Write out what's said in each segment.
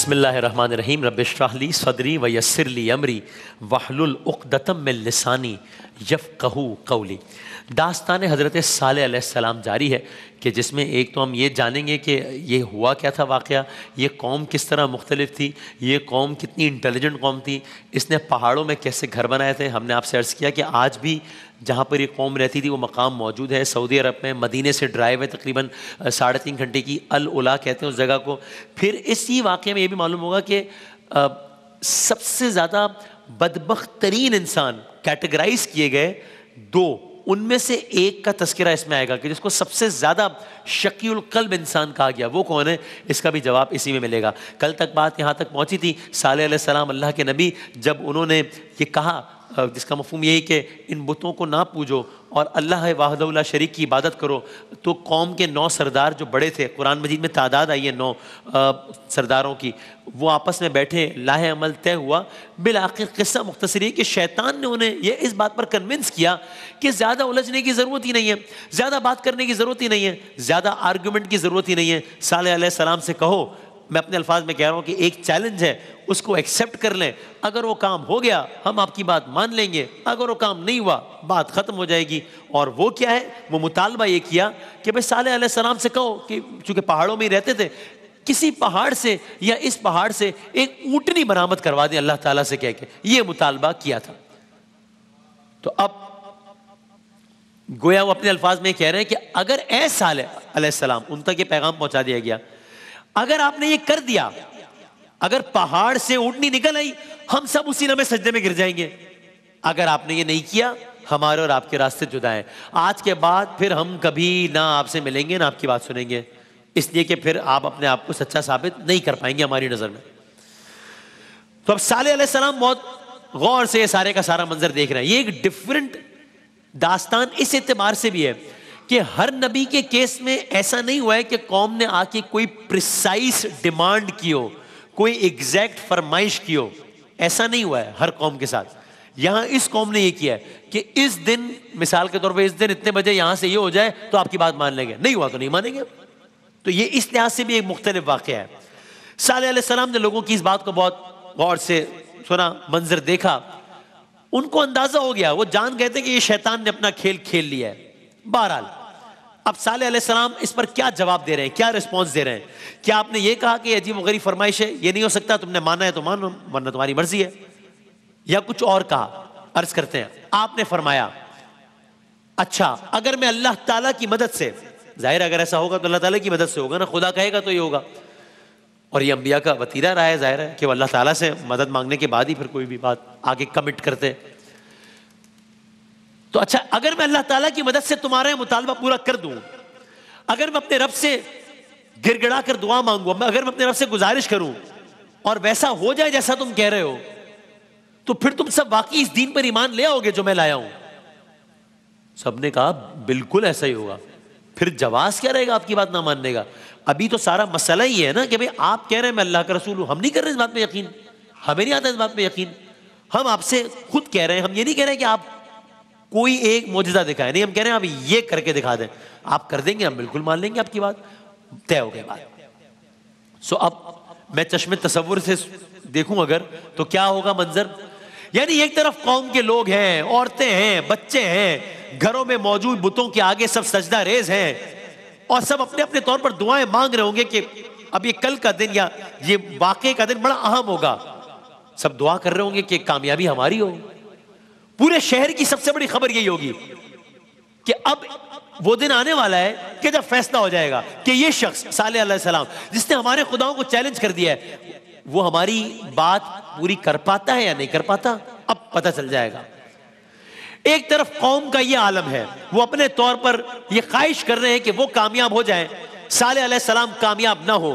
बिस्मिल्लाहिर्रहमानिर्रहीम रब्बिश्रह ली सदरी व यस्सिर ली अमरी वहलुल उक़दतम मिन लिसानी यफ़क़हू क़ौली। दास्तान हज़रत सालेह अलैहिस्सलाम जारी है कि जिसमें एक तो हम ये जानेंगे कि ये हुआ क्या था वाक़या, ये कौम किस तरह मुख्तलिफ थी, ये कौम कितनी इंटेलिजेंट कौम थी, इसने पहाड़ों में कैसे घर बनाए थे। हमने आपसे अर्ज़ किया कि आज भी जहाँ पर ये कौम रहती थी वो मकाम मौजूद है सऊदी अरब में। मदीने से ड्राइव है तकरीबन 3.5 घंटे की, अल उला कहते हैं उस जगह को। फिर इसी वाक़े में ये भी मालूम होगा कि सबसे ज़्यादा बदबख्त तरीन इंसान कैटेगराइज किए गए दो, उनमें से एक का तस्करा इसमें आएगा कि जिसको सबसे ज़्यादा शकीउल क़ल्ब इंसान कहा गया वो कौन है, इसका भी जवाब इसी में मिलेगा। कल तक बात यहाँ तक पहुँची थी, सालेह अलैहिस्सलाम अल्लाह के नबी, जब उन्होंने ये कहा जिसका मफ़हूम यही कि इन बुतों को ना पूजो और अल्लाह वाहदहू ला शरीक की इबादत करो, तो कौम के 9 सरदार जो बड़े थे, कुरान मजीद में तादाद आई है 9 सरदारों की, वो आपस में बैठे, लाहे अमल तय हुआ। बिल आखिर किस्सा मुख्तसर है कि शैतान ने उन्हें ये इस बात पर कन्विंस किया कि ज़्यादा उलझने की ज़रूरत ही नहीं है, ज़्यादा बात करने की ज़रूरत ही नहीं है, ज़्यादा आर्गूमेंट की ज़रूरत ही नहीं है। सालेह अलैहिस्सलाम से कहो, मैं अपने अल्फाज में कह रहा हूँ कि एक चैलेंज है, उसको एक्सेप्ट कर लें। अगर वो काम हो गया हम आपकी बात मान लेंगे, अगर वो काम नहीं हुआ बात ख़त्म हो जाएगी। और वो क्या है, वो मुतालबा ये किया कि भाई सालेह अलैहिस्सलाम से कहो कि चूँकि पहाड़ों में ही रहते थे, किसी पहाड़ से या इस पहाड़ से एक ऊँटनी बरामद करवा दें अल्लाह ताला से कह के, ये मुतालबा किया था। तो अब गोया वो अपने अल्फाज में कह रहे हैं कि अगर ए सालेह अलैहिस्सलाम, उन तक ये पैगाम पहुँचा दिया गया, अगर आपने ये कर दिया, अगर पहाड़ से ऊँटनी निकल आई, हम सब उसी लम्हे सजदे में गिर जाएंगे। अगर आपने ये नहीं किया, हमारे और आपके रास्ते जुदा हैं। आज के बाद फिर हम कभी ना आपसे मिलेंगे ना आपकी बात सुनेंगे, इसलिए कि फिर आप अपने आप को सच्चा साबित नहीं कर पाएंगे हमारी नज़र में। तो अब सालेह अलैहिस्सलाम बहुत गौर से ये सारे का सारा मंजर देख रहे हैं। ये एक डिफरेंट दास्तान इस एतबार से भी है कि हर नबी के केस में ऐसा नहीं हुआ है कि कौम ने आके कोई प्रिसाइज डिमांड की हो, कोई एग्जैक्ट फरमाइश की हो, ऐसा नहीं हुआ है हर कौम के साथ। यहां इस कौम ने ये किया है कि इस दिन, मिसाल के तौर पे इस दिन इतने बजे यहां से ये हो जाए तो आपकी बात मान लेंगे, नहीं हुआ तो नहीं मानेंगे। तो ये इस लिहाज से भी एक मुख्तलिफ वाक़या है। सालेह अलैहिस्सलाम ने लोगों की इस बात को बहुत गौर से सुना, मंजर देखा, उनको अंदाजा हो गया, वो जान गए थे कि ये शैतान ने अपना खेल खेल लिया है। बहरहाल अब सालेह अलैहिस्सलाम इस पर क्या जवाब दे रहे हैं, क्या रिस्पॉन्स दे रहे हैं? क्या आपने ये कहा कि अजीब गरीब फरमाइश है, ये नहीं हो सकता, तुमने माना है तो मानो वरना तुम्हारी मर्जी है, या कुछ और कहा? अर्ज करते हैं, आपने फरमाया अच्छा अगर मैं अल्लाह ताला की मदद से, जाहिर अगर ऐसा होगा तो अल्लाह ताला की मदद से होगा ना, खुदा कहेगा तो ये होगा, और ये अंबिया का वतीरा रहा है, जाहिर है कि वो अल्लाह ताला से मदद मांगने के बाद ही फिर कोई भी बात आगे कमिट करते। तो अच्छा अगर मैं अल्लाह ताला की मदद से तुम्हारा मुतालबा पूरा कर दूं, अगर मैं अपने रब से गिड़गिड़ा कर दुआ मांगू, अगर मैं अपने रब से गुजारिश करूं और वैसा हो जाए जैसा तुम कह रहे हो, तो फिर तुम सब वाकई इस दीन पर ईमान ले आओगे जो मैं लाया हूं? सबने कहा बिल्कुल ऐसा ही होगा। फिर जवाब क्या रहेगा आपकी बात ना मानने का? अभी तो सारा मसला ही है ना कि भाई आप कह रहे हैं मैं अल्लाह का रसूल हूं, हम नहीं कर रहे इस बात पे यकीन, हमें नहीं आता इस बात पे यकीन। हम आपसे खुद कह रहे हैं, हम ये नहीं कह रहे कि आप कोई एक मोजिज़ा दिखाए, नहीं, हम कह रहे हैं आप ये करके दिखा दें, आप कर देंगे हम बिल्कुल मान लेंगे, आपकी बात तय हो गई बात। सो अब मैं चश्मे तसव्वुर से देखूं अगर, तो क्या होगा मंजर? यानी एक तरफ कौम के लोग हैं, औरतें हैं, बच्चे हैं, घरों में मौजूद बुतों के आगे सब सजदा रेज हैं और सब अपने अपने तौर पर दुआएं मांग रहे होंगे कि अब ये कल का दिन या ये वाकई का दिन बड़ा अहम होगा। सब दुआ कर रहे होंगे कि कामयाबी हमारी हो। पूरे शहर की सबसे बड़ी खबर यही होगी कि अब वो दिन आने वाला है कि जब फैसला हो जाएगा कि ये शख्स सालेह अलैहिस्सलाम जिसने हमारे खुदाओं को चैलेंज कर दिया है, वो हमारी बात पूरी कर पाता है या नहीं कर पाता, अब पता चल जाएगा। एक तरफ कौम का ये आलम है, वो अपने तौर पर ये ख्वाहिश कर रहे हैं कि वो कामयाब हो जाए, सालेह अलैहिस्सलाम कामयाब ना हो।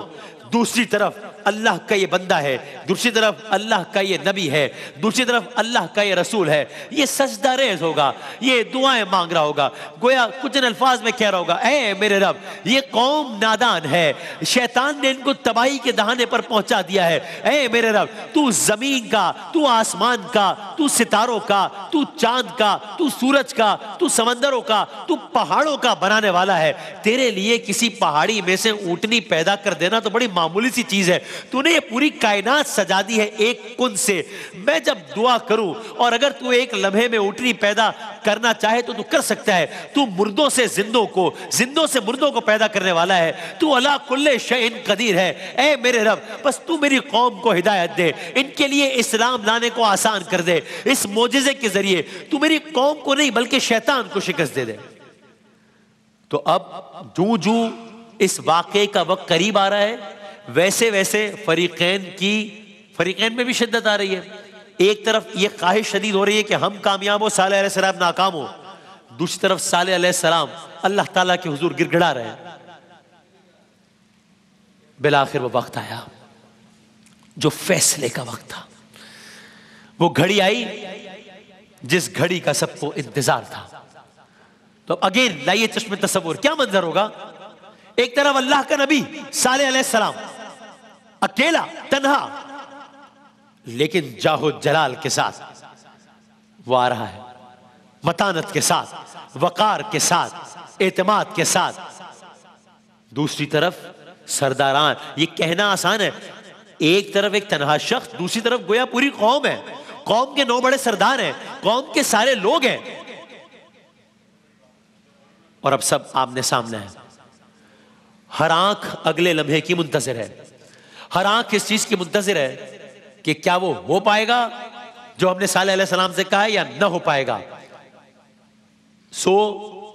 दूसरी तरफ अल्लाह का ये बंदा है, दूसरी तरफ अल्लाह का ये नबी है, दूसरी तरफ अल्लाह का ये रसूल है, ये सजदा रेज होगा, ये दुआएं मांग रहा होगा, गोया कुछ इन अल्फाज में कह रहा होगा, ऐ मेरे रब ये कौम नादान है, शैतान ने इनको तबाही के दहाने पर पहुंचा दिया है, ऐ मेरे रब तू जमीन का, तू आसमान का, तू सितारों का, तू चांद का, तू सूरज का, तू समंदरों का, तू पहाड़ों का बनाने वाला है। तेरे लिए किसी पहाड़ी में से ऊंटनी पैदा कर देना तो बड़ी मामूली सी चीज है, तूने ये पूरी कायनात सजा दी है एक कुन से। मैं जब दुआ करूं और अगर तू एक लम्हे में ऊँटनी पैदा करना चाहे तो तू कर सकता है। तू मुर्दों से जिंदों को, जिंदों से मुर्दों को पैदा करने वाला है। तू अला कुल्ले शैइन कदीर है। ऐ मेरे रब, बस तू मेरी कौम को हिदायत दे, इनके लिए इस्लाम लाने को आसान कर दे। इस मोजिज़े के जरिए तू मेरी कौम को नहीं बल्कि शैतान को शिकस्त दे दे। तो अब जूं जूं इस वाक़े का वक्त करीब आ रहा है, वैसे वैसे फरीक़ैन में भी शिद्दत आ रही है। एक तरफ ये ख्वाहिश शदीद हो रही है कि हम कामयाब हो, सालेह अलैहिस्सलाम नाकाम हो। दूसरी तरफ सालेह अलैहिस्सलाम अल्लाह ताला के हुजूर गिड़गिड़ा रहे हैं। बिलाखिर वो वक्त आया जो फैसले का वक्त था। वो घड़ी आई जिस घड़ी का सबको इंतजार था। तो अगेन लाइए चश्मे तसव्वुर, क्या मंजर होगा। एक तरफ अल्लाह का नबी सालेह अलैहिस्सलाम अकेला तन्हा, लेकिन जाहो जलाल के साथ वो आ रहा है, मतानत के साथ, वकार के साथ, एतमाद के साथ। दूसरी तरफ सरदारान, ये कहना आसान है, एक तरफ एक तन्हा शख्स, दूसरी तरफ गोया पूरी कौम है। कौम के 9 बड़े सरदार हैं, कौम के सारे लोग हैं, और अब सब आमने सामने है। हर आंख अगले लम्हे की मुंतजिर है। हर आंख इस चीज की मुंतजिर है कि क्या वो हो पाएगा जो हमने सालेह अलैहिस्सलाम से कहा है या न हो पाएगा।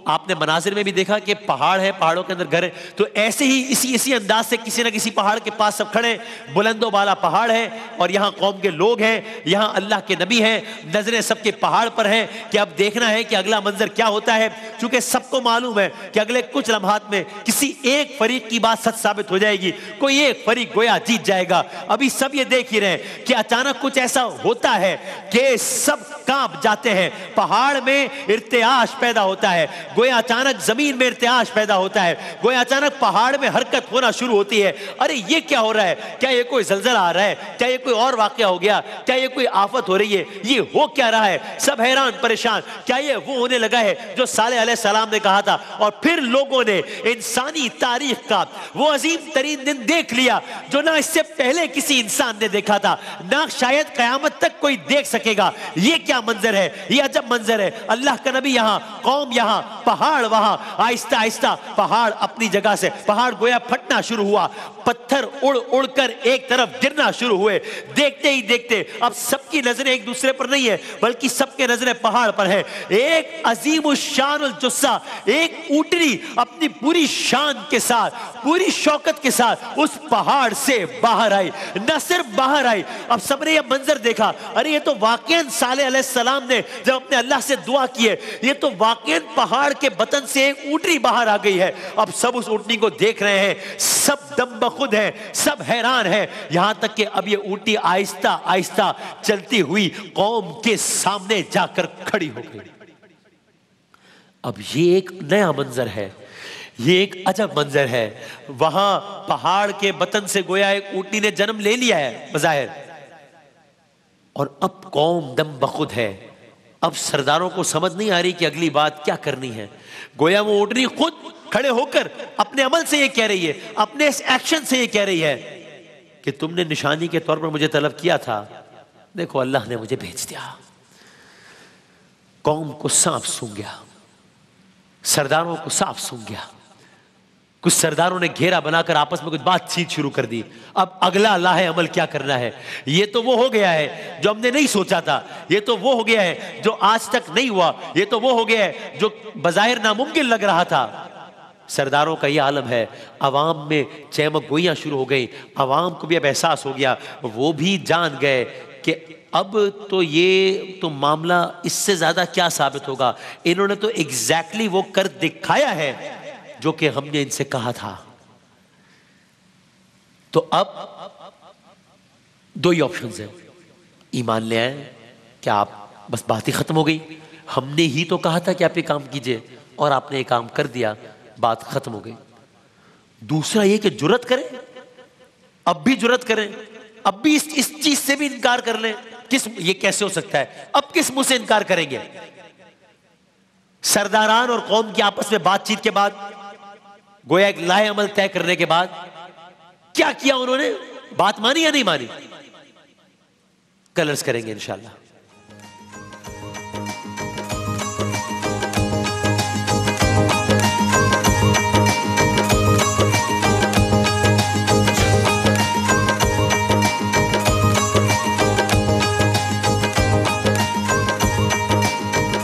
आपने मनाजिर में भी देखा कि पहाड़ है, पहाड़ों के अंदर घर है। तो ऐसे ही इसी अंदाज से किसी ना किसी पहाड़ के पास सब खड़े, बुलंदो बाला पहाड़ है और यहाँ कौम के लोग हैं, यहाँ अल्लाह के नबी हैं, नजरें सबके पहाड़ पर हैं कि अब देखना है कि अगला मंजर क्या होता है। क्योंकि सबको मालूम है कि अगले कुछ लम्हात में किसी एक फरीक की बात सच साबित हो जाएगी, कोई एक फरीक गोया जीत जाएगा। अभी सब ये देख ही रहे हैं कि अचानक कुछ ऐसा होता है कि सब कांप जाते हैं, पहाड़ में इर्तियाश पैदा होता है, गोया अचानक जमीन में इर्तियाश पैदा होता है, गोया अचानक पहाड़ में हरकत होना शुरू होती है। अरे ये क्या हो रहा है, क्या ये कोई जलजला आ रहा है, क्या ये कोई और वाकया हो गया, क्या ये कोई आफत हो रही है, ये हो क्या रहा है। सब हैरान परेशान, क्या ये वो होने लगा है जो सालेह अलैहिस्सलाम ने कहा था। और फिर लोगों ने इंसानी तारीख का वो अजीम तरीन दिन देख लिया जो ना इससे पहले किसी इंसान ने देखा था, ना शायद कयामत तक कोई देख सकेगा। ये क्या मंजर है, ये अजब मंजर है। अल्लाह का नबी यहाँ, कौम यहाँ, पहाड़ वहां। आहिस्ता आहिस्ता पहाड़ अपनी जगह से, पहाड़ गोया फटना शुरू हुआ, पत्थर उड़ उड़ कर एक तरफ गिरना शुरू हुए। देखते ही देखते अब सबकी नजरें एक दूसरे पर नहीं है, बल्कि सबके नजरें पहाड़ पर है। एक अजीम शानुल जुस्सा, एक ऊँटनी अपनी पूरी शान के साथ, पूरी शौकत के साथ उस पहाड़ से बाहर आई। न सिर्फ बाहर आई, अब सबने यह मंजर देखा, अरे ये तो वाकईन सालेह अलैहिस्सलाम ने जब अपने अल्लाह से दुआ की है, ये तो वाकईन पहाड़ के बतन से एक ऊँटनी बाहर आ गई है। अब सब उस ऊँटनी को देख रहे हैं, सब दम बखुद हैं, सब हैरान हैं। यहां तक कि अब ये ऊँटनी आहिस्ता आहिस्ता चलती हुई कौम के सामने जाकर खड़ी हो गई। अब ये एक नया मंजर है, ये एक अजब मंजर है। वहां पहाड़ के बतन से गोया एक ऊँटनी ने जन्म ले लिया है बज़ाहिर, और अब कौम दम बखुद है। अब सरदारों को समझ नहीं आ रही कि अगली बात क्या करनी है। गोया वो ऊँटनी खुद खड़े होकर अपने अमल से ये कह रही है, अपने इस एक्शन से ये कह रही है कि तुमने निशानी के तौर पर मुझे तलब किया था, देखो अल्लाह ने मुझे भेज दिया। कौम को सांप सूंघ गया, सरदारों को सांप सूंघ गया। कुछ सरदारों ने घेरा बनाकर आपस में कुछ बातचीत शुरू कर दी। अब अगला लाहे अमल क्या करना है। ये तो वो हो गया है जो हमने नहीं सोचा था, ये तो वो हो गया है जो आज तक नहीं हुआ, ये तो वो हो गया है जो बज़ाहिर नामुमकिन लग रहा था। सरदारों का ये आलम है। अवाम में चहमक गोइयाँ शुरू हो गई, अवाम को भी अब एहसास हो गया, वो भी जान गए कि अब तो ये तो मामला इससे ज़्यादा क्या साबित होगा। इन्होंने तो एग्जैक्टली वो कर दिखाया है जो कि हमने इनसे कहा था। तो अब दो ही ऑप्शंस हैं, ईमान ले आए, क्या आप बस बात ही खत्म हो गई, हमने ही तो कहा था कि आप ये काम कीजिए और आपने ये काम कर दिया, बात खत्म हो गई। दूसरा ये कि जुर्रत करें, अब भी जुर्रत करें, अब भी इस चीज से भी इनकार कर लें। ये कैसे हो सकता है, अब किस मुंह से इनकार करेंगे। सरदारान और कौम की आपस में बातचीत के बाद, गोया एक लाहे अमल तय करने के बाद क्या किया उन्होंने, बात मानी या नहीं मानी? कलर्स करेंगे इंशाल्लाह।